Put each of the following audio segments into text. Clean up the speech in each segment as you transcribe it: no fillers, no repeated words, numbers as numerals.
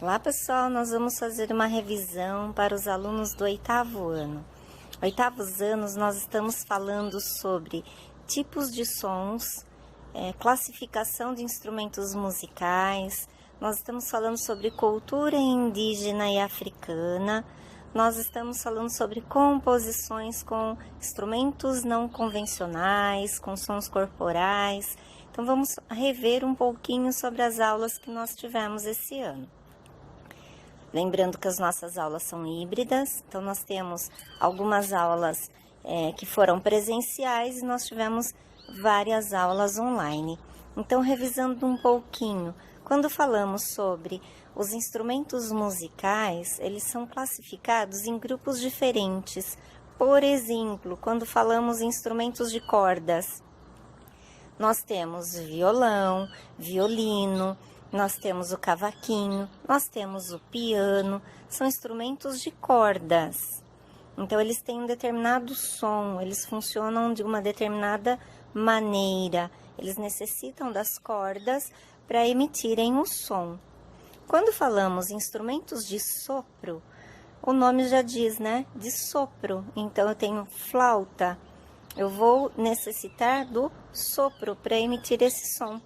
Olá pessoal, nós vamos fazer uma revisão para os alunos do 8º ano. Oitavos anos nós estamos falando sobre tipos de sons, classificação de instrumentos musicais, nós estamos falando sobre cultura indígena e africana, nós estamos falando sobre composições com instrumentos não convencionais, com sons corporais. Então vamos rever um pouquinho sobre as aulas que nós tivemos esse ano. Lembrando que as nossas aulas são híbridas, então nós temos algumas aulas que foram presenciais e nós tivemos várias aulas online. Então, revisando um pouquinho, quando falamos sobre os instrumentos musicais, eles são classificados em grupos diferentes. Por exemplo, quando falamos em instrumentos de cordas, nós temos violão, violino, nós temos o cavaquinho, nós temos o piano, são instrumentos de cordas. Então, eles têm um determinado som, eles funcionam de uma determinada maneira. Eles necessitam das cordas para emitirem o som. Quando falamos em instrumentos de sopro, o nome já diz, né? De sopro. Então, eu tenho flauta. Eu vou necessitar do sopro para emitir esse som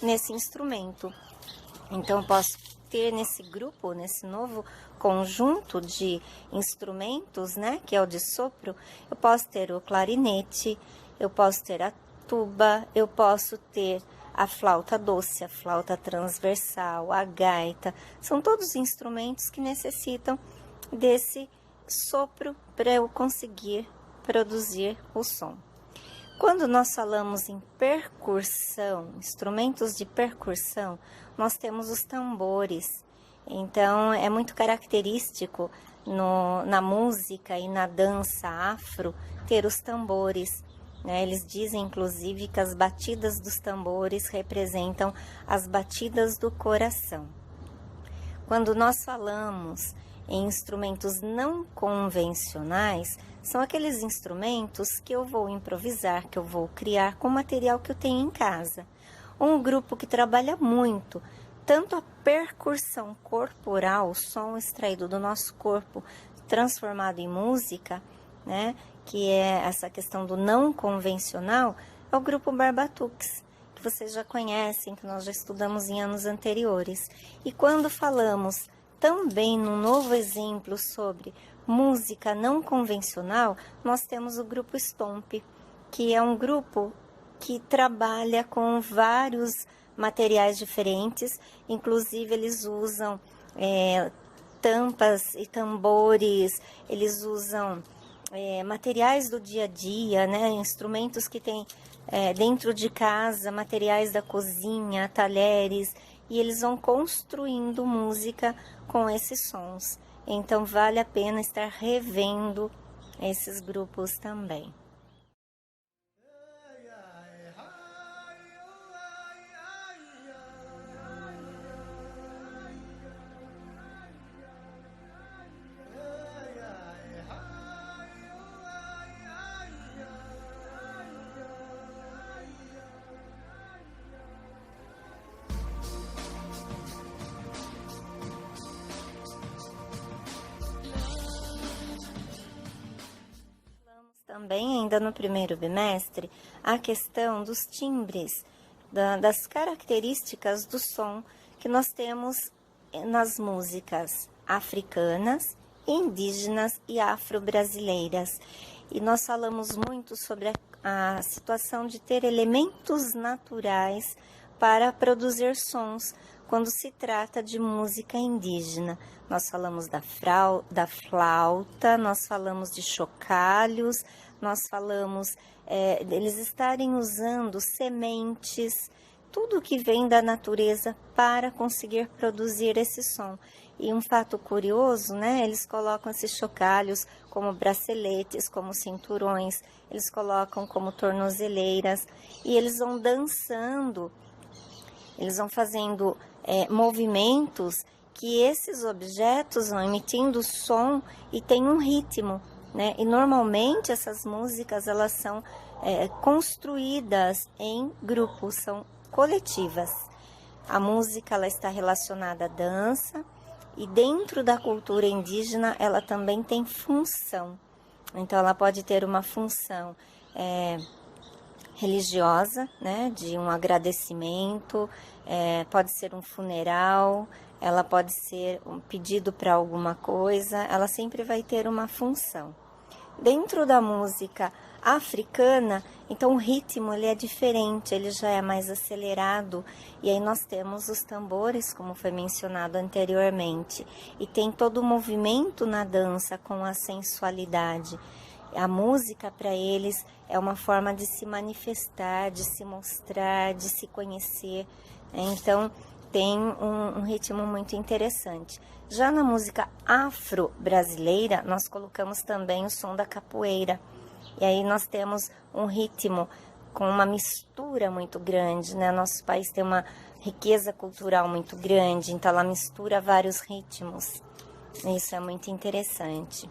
nesse instrumento. Então, eu posso ter nesse grupo, nesse novo conjunto de instrumentos, né, que é o de sopro, eu posso ter o clarinete, eu posso ter a tuba, eu posso ter a flauta doce, a flauta transversal, a gaita. São todos instrumentos que necessitam desse sopro para eu conseguir produzir o som. Quando nós falamos em percussão, instrumentos de percussão, nós temos os tambores. Então, é muito característico na música e na dança afro ter os tambores, né? Eles dizem, inclusive, que as batidas dos tambores representam as batidas do coração. Quando nós falamos em instrumentos não convencionais, são aqueles instrumentos que eu vou improvisar, que eu vou criar com o material que eu tenho em casa. Um grupo que trabalha muito, tanto a percussão corporal, o som extraído do nosso corpo, transformado em música, né, que é essa questão do não convencional, é o grupo Barbatuques, que vocês já conhecem, que nós já estudamos em anos anteriores. E quando falamos também num novo exemplo sobre música não convencional, nós temos o grupo Stomp, que é um grupo que trabalha com vários materiais diferentes, inclusive eles usam tampas e tambores, eles usam materiais do dia a dia, né, instrumentos que tem dentro de casa, materiais da cozinha, talheres, e eles vão construindo música com esses sons. Então, vale a pena estar revendo esses grupos também. Também, ainda no primeiro bimestre, a questão dos timbres, das características do som que nós temos nas músicas africanas, indígenas e afro-brasileiras. E nós falamos muito sobre a situação de ter elementos naturais para produzir sons quando se trata de música indígena. Nós falamos da flauta, nós falamos de chocalhos, nós falamos deles estarem usando sementes, tudo que vem da natureza para conseguir produzir esse som. E um fato curioso, né? Eles colocam esses chocalhos como braceletes, como cinturões, eles colocam como tornozeleiras e eles vão dançando, eles vão fazendo movimentos que esses objetos vão emitindo som e tem um ritmo, né? E normalmente essas músicas elas são construídas em grupos, são coletivas. A música ela está relacionada à dança, E dentro da cultura indígena, ela também tem função. Então, ela pode ter uma função religiosa, né, de um agradecimento, pode ser um funeral, ela pode ser um pedido para alguma coisa, ela sempre vai ter uma função. Dentro da música africana, então o ritmo ele é diferente, ele já é mais acelerado, e aí nós temos os tambores, como foi mencionado anteriormente, e tem todo o movimento na dança com a sensualidade. A música para eles é uma forma de se manifestar, de se mostrar, de se conhecer, né? Então tem um ritmo muito interessante. Já na música afro-brasileira, nós colocamos também o som da capoeira. E aí nós temos um ritmo com uma mistura muito grande, né? Nosso país tem uma riqueza cultural muito grande, então ela mistura vários ritmos. Isso é muito interessante.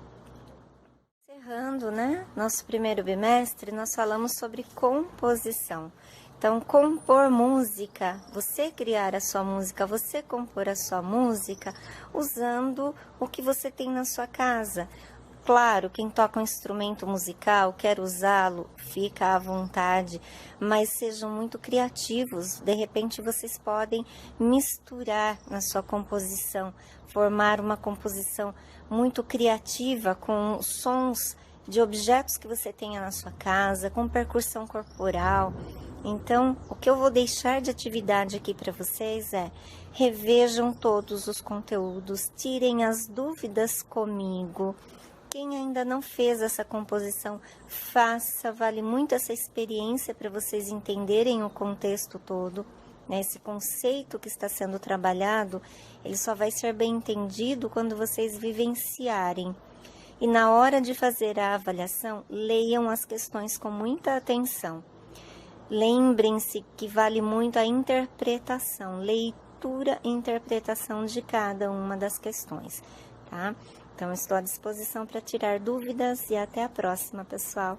Encerrando, né? Nosso primeiro bimestre, nós falamos sobre composição. Então, compor música, você criar a sua música, você compor a sua música usando o que você tem na sua casa. Claro, quem toca um instrumento musical, quer usá-lo, fica à vontade, mas sejam muito criativos. De repente, vocês podem misturar na sua composição, formar uma composição muito criativa com sons de objetos que você tenha na sua casa, com percussão corporal. Então, o que eu vou deixar de atividade aqui para vocês é: revejam todos os conteúdos, tirem as dúvidas comigo. Quem ainda não fez essa composição, faça, vale muito essa experiência para vocês entenderem o contexto todo, né? Esse conceito que está sendo trabalhado, ele só vai ser bem entendido quando vocês vivenciarem. E na hora de fazer a avaliação, leiam as questões com muita atenção. Lembrem-se que vale muito a interpretação, leitura e interpretação de cada uma das questões, tá? Então, estou à disposição para tirar dúvidas e até a próxima, pessoal!